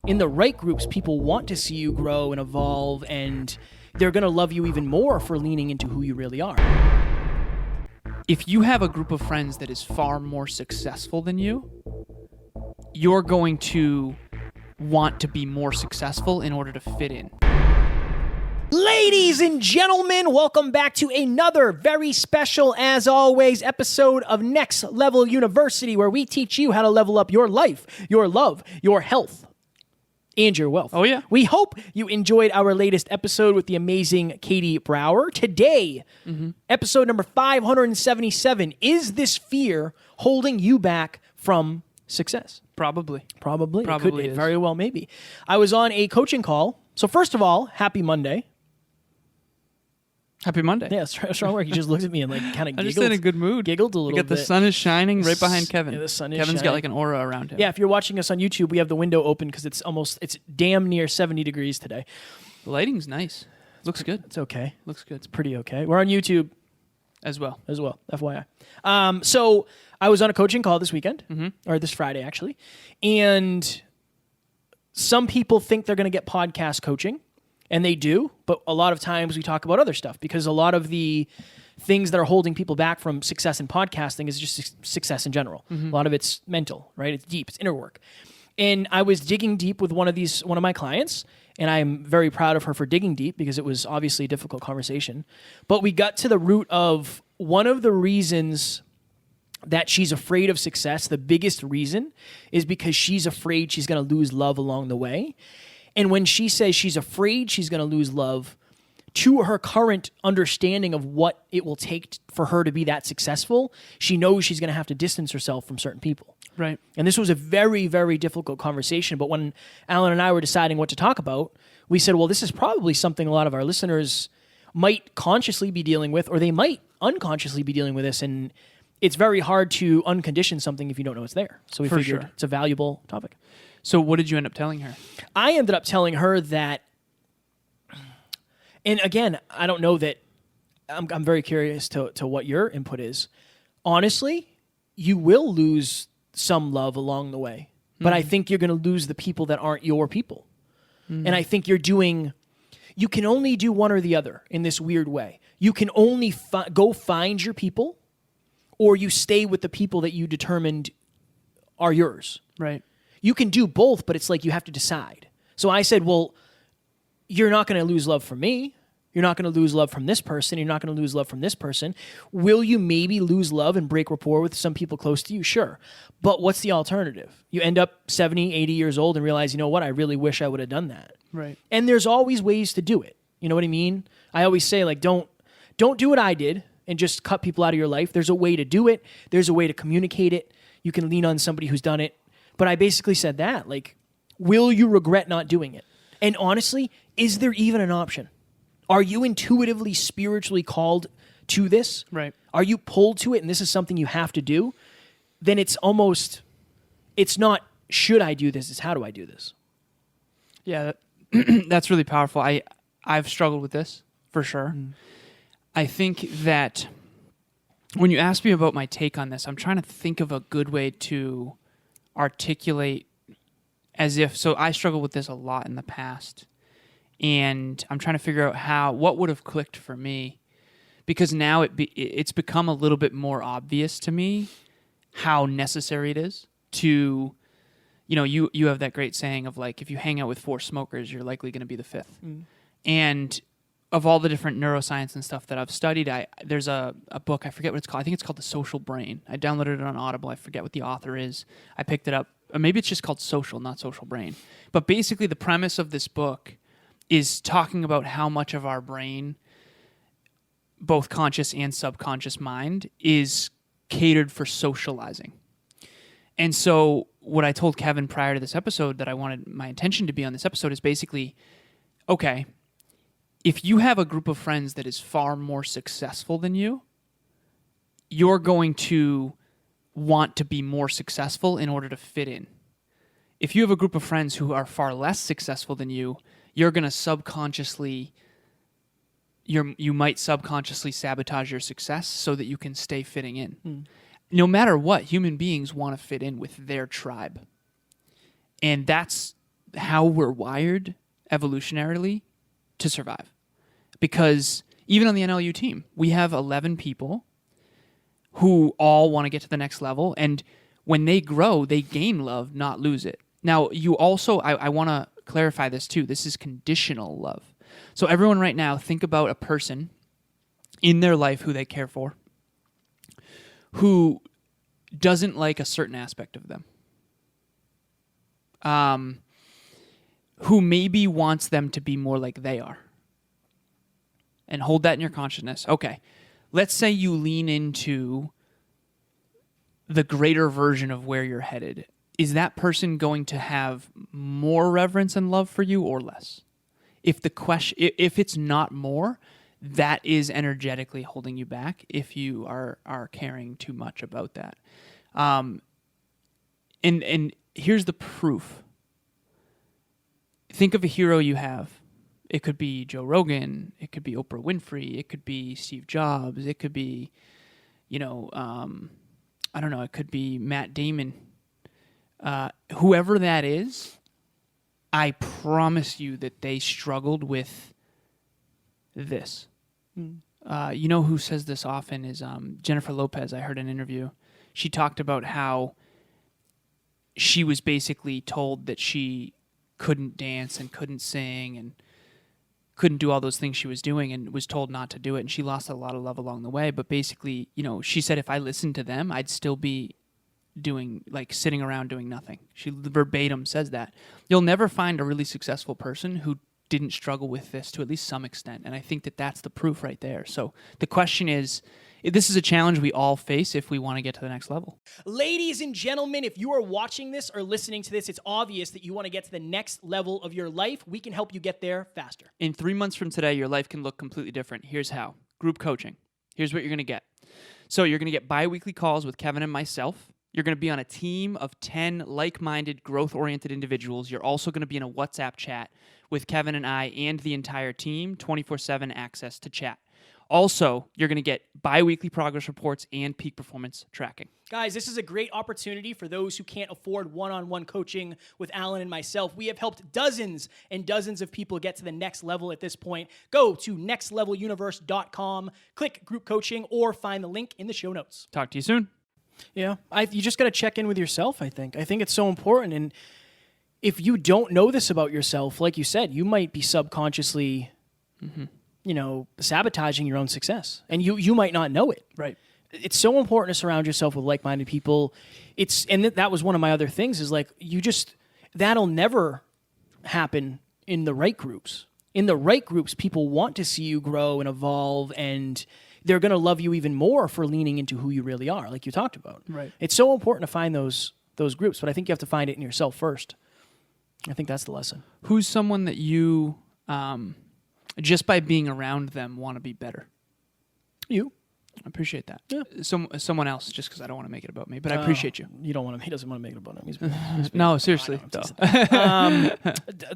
In the right groups, people want to see you grow and evolve, and they're going to love you even more for leaning into who you really are. If you have a group of friends that is far more successful than you, you're going to want to be more successful in order to fit in. Ladies and gentlemen, welcome back to another very special, as always, episode of Next Level University, where we teach you how to level up your life, your love, your health, and your wealth. Oh, yeah. We hope you enjoyed our latest episode with the amazing Katie Brower. Today, episode number 577, is this fear holding you back from success? Probably. It very well maybe. I was on a coaching call. So first of all, happy Monday. Happy Monday. Yeah, strong work. He just looked at me and like kind of giggled. I'm just in a good mood. Giggled a little bit. The sun is shining right behind Kevin. Yeah, the sun is Kevin's shining. got like an aura around him. Yeah, if you're watching us on YouTube, we have the window open because it's damn near 70 degrees today. The lighting's nice. Looks good. It's okay. Looks good. It's pretty okay. We're on YouTube As well. FYI. So I was on a coaching call this weekend, or this Friday actually, and some people think they're going to get podcast coaching, and they do, but a lot of times we talk about other stuff because a lot of the things that are holding people back from success in podcasting is just success in general. A lot of it's mental, right? It's deep, it's inner work. And I was digging deep with one of my clients, and I'm very proud of her for digging deep because it was obviously a difficult conversation. But we got to the root of one of the reasons that she's afraid of success. The biggest reason is because she's afraid she's going to lose love along the way. And when she says she's afraid she's going to lose love, to her current understanding of what it will take for her to be that successful, she knows she's going to have to distance herself from certain people. Right. And this was a very, very difficult conversation. But when Alan and I were deciding what to talk about, we said, well, this is probably something a lot of our listeners might consciously be dealing with, or they might unconsciously be dealing with this. And it's very hard to uncondition something if you don't know it's there. So we figured it's a valuable topic. So what did you end up telling her? I ended up telling her that, and again, I don't know that, I'm very curious to what your input is. Honestly, you will lose some love along the way, but I think you're going to lose the people that aren't your people. And I think you can only do one or the other in this weird way. You can only go find your people, or you stay with the people that you determined are yours. Right. You can do both, but it's like you have to decide. So I said, well, you're not going to lose love from me. You're not going to lose love from this person. You're not going to lose love from this person. Will you maybe lose love and break rapport with some people close to you? Sure. But what's the alternative? You end up 70, 80 years old and realize, you know what? I really wish I would have done that. Right. And there's always ways to do it. You know what I mean? I always say, like, don't do what I did and just cut people out of your life. There's a way to do it. There's a way to communicate it. You can lean on somebody who's done it. But I basically said that, like, will you regret not doing it? And honestly, is there even an option? Are you intuitively, spiritually called to this? Right. Are you pulled to it and this is something you have to do? Then it's not, should I do this? It's how do I do this? Yeah, that's really powerful. I've struggled with this, for sure. I think that when you ask me about my take on this, I'm trying to think of a good way to articulate so I struggled with this a lot in the past, and I'm trying to figure out what would have clicked for me, because now it's become a little bit more obvious to me how necessary it is to, you have that great saying of like, if you hang out with 4 smokers, you're likely going to be the 5th. And of all the different neuroscience and stuff that I've studied, there's a book, I forget what it's called. I think it's called The Social Brain. I downloaded it on Audible. I forget what the author is. I picked it up. Or maybe it's just called Social, not Social Brain. But basically the premise of this book is talking about how much of our brain, both conscious and subconscious mind, is catered for socializing. And so what I told Kevin prior to this episode that I wanted my intention to be on this episode is basically, okay, if you have a group of friends that is far more successful than you, you're going to want to be more successful in order to fit in. If you have a group of friends who are far less successful than you, you're going to you might subconsciously sabotage your success so that you can stay fitting in. No matter what, human beings want to fit in with their tribe. And that's how we're wired evolutionarily to survive. Because even on the NLU team, we have 11 people who all want to get to the next level. And when they grow, they gain love, not lose it. Now, you also, I want to clarify this too. This is conditional love. So everyone right now, think about a person in their life who they care for, who doesn't like a certain aspect of them, who maybe wants them to be more like they are. And hold that in your consciousness. Okay, let's say you lean into the greater version of where you're headed. Is that person going to have more reverence and love for you or less? If it's not more, that is energetically holding you back if you are caring too much about that. And here's the proof. Think of a hero you have. It could be Joe Rogan. It could be Oprah Winfrey. It could be Steve Jobs. It could be, I don't know. It could be Matt Damon. Whoever that is, I promise you that they struggled with this. You know who says this often is Jennifer Lopez. I heard an interview. She talked about how she was basically told that she couldn't dance and couldn't sing and couldn't do all those things she was doing and was told not to do it. And she lost a lot of love along the way. But basically, she said if I listened to them, I'd still be sitting around doing nothing. She verbatim says that. You'll never find a really successful person who didn't struggle with this to at least some extent. And I think that that's the proof right there. So the question is, this is a challenge we all face if we want to get to the next level. Ladies and gentlemen, if you are watching this or listening to this, it's obvious that you want to get to the next level of your life. We can help you get there faster. In 3 months from today, your life can look completely different. Here's how. Group coaching. Here's what you're going to get. So you're going to get bi-weekly calls with Kevin and myself. You're going to be on a team of 10 like-minded, growth-oriented individuals. You're also going to be in a WhatsApp chat with Kevin and I and the entire team, 24/7 access to chat. Also, you're going to get bi-weekly progress reports and peak performance tracking. Guys, this is a great opportunity for those who can't afford one-on-one coaching with Alan and myself. We have helped dozens and dozens of people get to the next level at this point. Go to nextleveluniverse.com, click group coaching, or find the link in the show notes. Talk to you soon. Yeah, you just got to check in with yourself, I think. I think it's so important. And if you don't know this about yourself, like you said, you might be subconsciously, sabotaging your own success. And you might not know it. Right. It's so important to surround yourself with like-minded people. That was one of my other things is that'll never happen in the right groups. In the right groups, people want to see you grow and evolve, and they're going to love you even more for leaning into who you really are, like you talked about. Right. It's so important to find those groups, but I think you have to find it in yourself first. I think that's the lesson. Who's someone that you, just by being around them, want to be better? You. I appreciate that. Yeah. Someone else, just because I don't want to make it about me, but I appreciate you. He doesn't want to make it about him. No, seriously.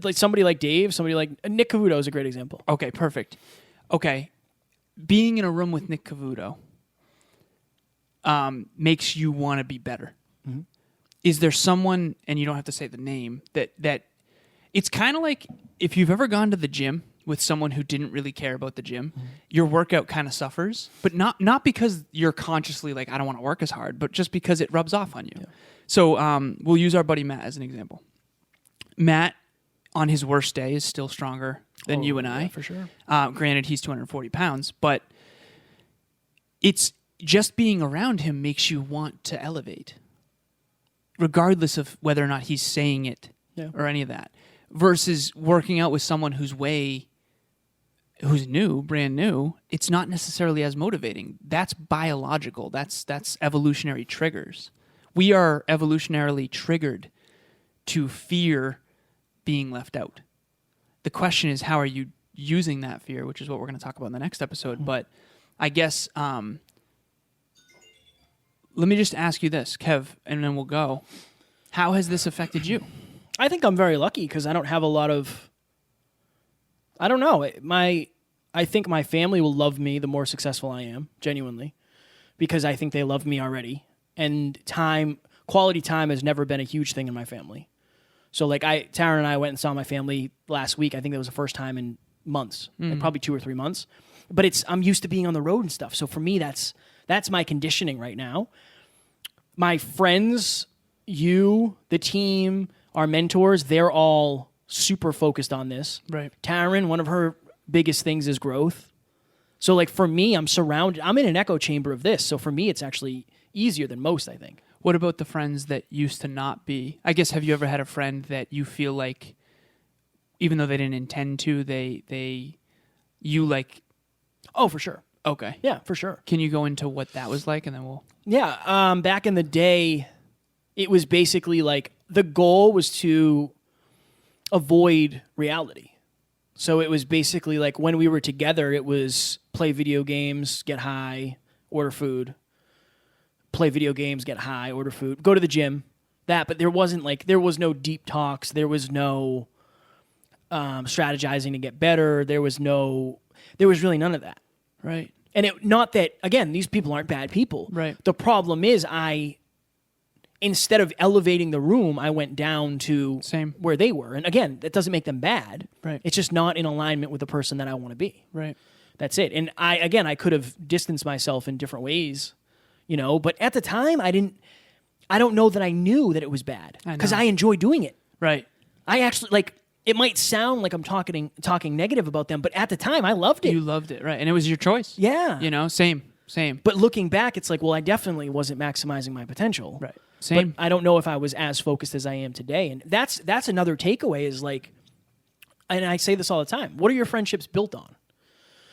Like somebody like Dave, somebody like Nick Cavuto is a great example. Okay, perfect. Okay. Being in a room with Nick Cavuto makes you want to be better. Mm-hmm. Is there someone, and you don't have to say the name, that it's kind of like if you've ever gone to the gym with someone who didn't really care about the gym, your workout kind of suffers, but not because you're consciously like, I don't want to work as hard, but just because it rubs off on you. Yeah. So we'll use our buddy Matt as an example. Matt, on his worst day, is still stronger than you and I. Yeah, for sure. Granted, he's 240 pounds, but it's just being around him makes you want to elevate, regardless of whether or not he's saying it or any of that, versus working out with someone who's brand new. It's not necessarily as motivating. That's biological. That's evolutionary triggers. We are evolutionarily triggered to fear being left out. The question is, how are you using that fear, which is what we're going to talk about in the next episode. Mm-hmm. But I guess let me just ask you this, Kev, and then we'll go. How has this affected you? I think I'm very lucky because I don't have a lot of... I don't know. I think my family will love me the more successful I am, genuinely, because I think they love me already. And quality time has never been a huge thing in my family. So like Taryn and I went and saw my family last week. I think that was the first time in months, like probably 2 or 3 months. But I'm used to being on the road and stuff. So for me, that's my conditioning right now. My friends, you, the team, our mentors, they're all super focused on this. Right. Taryn, one of her biggest things is growth. So like for me, I'm in an echo chamber of this. So for me, it's actually easier than most, I think. What about the friends that used to not be? I guess, have you ever had a friend that you feel like, even though they didn't intend to, you like... Oh, for sure. Okay. Yeah, for sure. Can you go into what that was like, and then we'll... Yeah, back in the day, it was basically like the goal was to avoid reality. So it was basically like when we were together, it was play video games, get high, order food. Play video games, get high, order food, go to the gym, but there was no deep talks. There was no strategizing to get better. There was really none of that. Right. And not that, again, these people aren't bad people. Right. The problem is instead of elevating the room, I went down to where they were. And again, that doesn't make them bad. Right. It's just not in alignment with the person that I want to be. Right. That's it. And I could have distanced myself in different ways. But at the time, I don't know that I knew that it was bad because I enjoy doing it. Right. I actually it might sound like I'm talking negative about them, but at the time I loved it. You loved it. Right. And it was your choice. Yeah. Same. But looking back, it's like, well, I definitely wasn't maximizing my potential. Right. Same. But I don't know if I was as focused as I am today. And that's another takeaway is like, and I say this all the time, what are your friendships built on?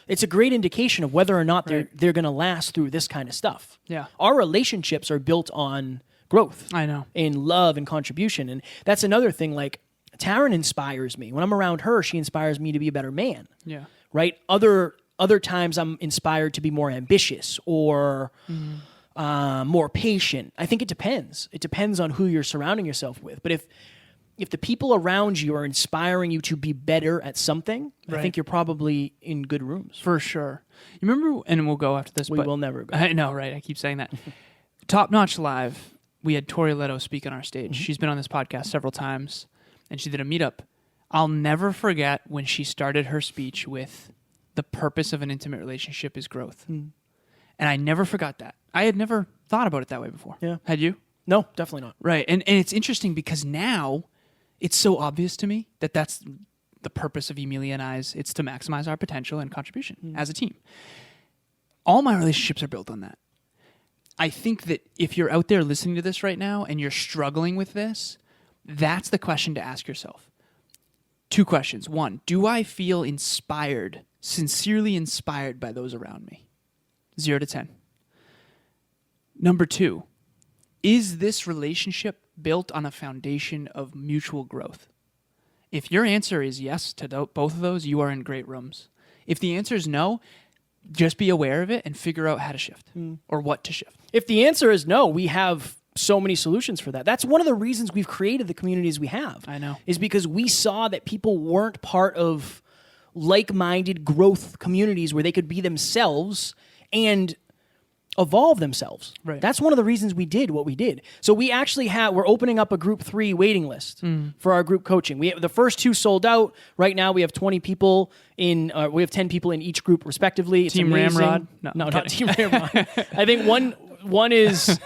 It's a great indication of whether or not they're going to last through this kind of stuff. Yeah. Our relationships are built on growth. I know. In love and contribution. And that's another thing, like Taryn inspires me. When I'm around her, she inspires me to be a better man. Yeah. Right? Other times I'm inspired to be more ambitious or more patient. I think it depends. It depends on who you're surrounding yourself with. But if the people around you are inspiring you to be better at something, I think you're probably in good rooms. For sure. You remember, and we'll go after this. We will never go. I know, right? I keep saying that. Top Notch Live, we had Tori Leto speak on our stage. She's been on this podcast several times, and she did a meetup. I'll never forget when she started her speech with, the purpose of an intimate relationship is growth. And I never forgot that. I had never thought about it that way before. Yeah. Had you? No, definitely not. Right. And it's interesting because now it's so obvious to me that that's the purpose of Emilia and I's. It's to maximize our potential and contribution as a team. All my relationships are built on that. I think that if you're out there listening to this right now and you're struggling with this, that's the question to ask yourself. 2 questions. 1, do I feel inspired, sincerely inspired by those around me? 0 to 10. Number 2, is this relationship built on a foundation of mutual growth? If your answer is yes to both of those, you are in great rooms. If the answer is no, just be aware of it and figure out how to shift or what to shift. If the answer is no, we have so many solutions for that. That's one of the reasons we've created the communities we have. I know. Is because we saw that people weren't part of like-minded growth communities where they could be themselves and evolve themselves. Right. That's one of the reasons we did what we did. So we actually we're opening up a group 3 waiting list for our group coaching. The first 2 sold out. Right now we have 20 people we have 10 people in each group respectively. It's Team amazing. Ramrod? No, not Team Ramrod. I think one is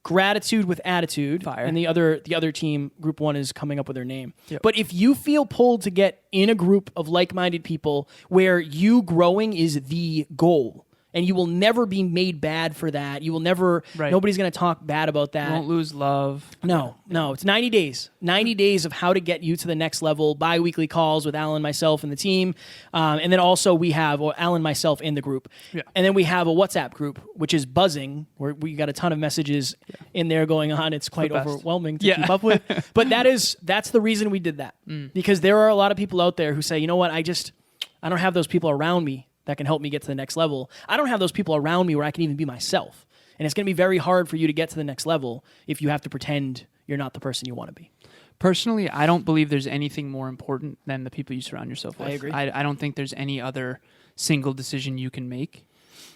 gratitude with attitude. Fire. And the other team, group 1, is coming up with their name. Yep. But if you feel pulled to get in a group of like-minded people where you growing is the goal, and you will never be made bad for that. You will never, nobody's going to talk bad about that. You won't lose love. No. It's 90 days. 90 days of how to get you to the next level, bi-weekly calls with Alan, myself, and the team. And then also we have Alan, myself, in the group. Yeah. And then we have a WhatsApp group, which is buzzing, where we got a ton of messages in there going on. It's quite overwhelming to keep up with. But that's the reason we did that. Because there are a lot of people out there who say, you know what, I don't have those people around me that can help me get to the next level. I don't have those people around me where I can even be myself. And it's going to be very hard for you to get to the next level if you have to pretend you're not the person you want to be. Personally, I don't believe there's anything more important than the people you surround yourself with. I agree. I don't think there's any other single decision you can make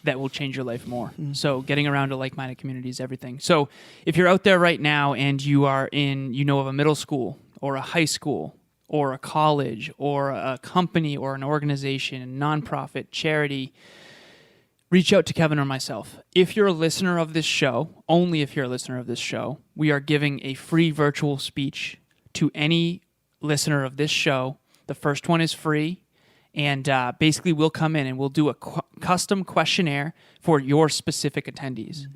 that will change your life more. So getting around a like-minded community is everything. So if you're out there right now and you are of a middle school or a high school or a college or a company or an organization, a nonprofit, charity, reach out to Kevin or myself. If you're a listener of this show, only if you're a listener of this show, we are giving a free virtual speech to any listener of this show. The first one is free. And basically, we'll come in and we'll do a custom questionnaire for your specific attendees.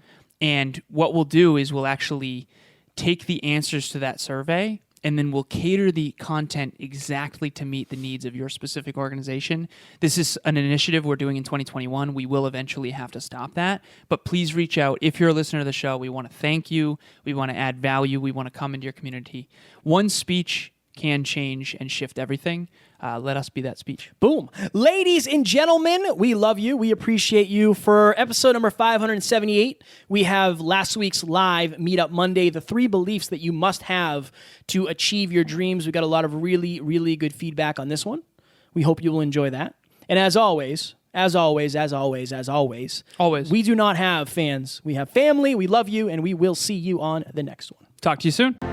And what we'll do is we'll actually take the answers to that survey, and then we'll cater the content exactly to meet the needs of your specific organization. This is an initiative we're doing in 2021. We will eventually have to stop that. But please reach out. If you're a listener to the show, we want to thank you. We want to add value. We want to come into your community. One speech can change and shift everything. Let us be that speech. Boom. Ladies and gentlemen, we love you. We appreciate you. For episode number 578, we have last week's live Meetup Monday, the 3 beliefs that you must have to achieve your dreams. We got a lot of really, really good feedback on this one. We hope you will enjoy that. And as always, we do not have fans. We have family. We love you, and we will see you on the next one. Talk to you soon.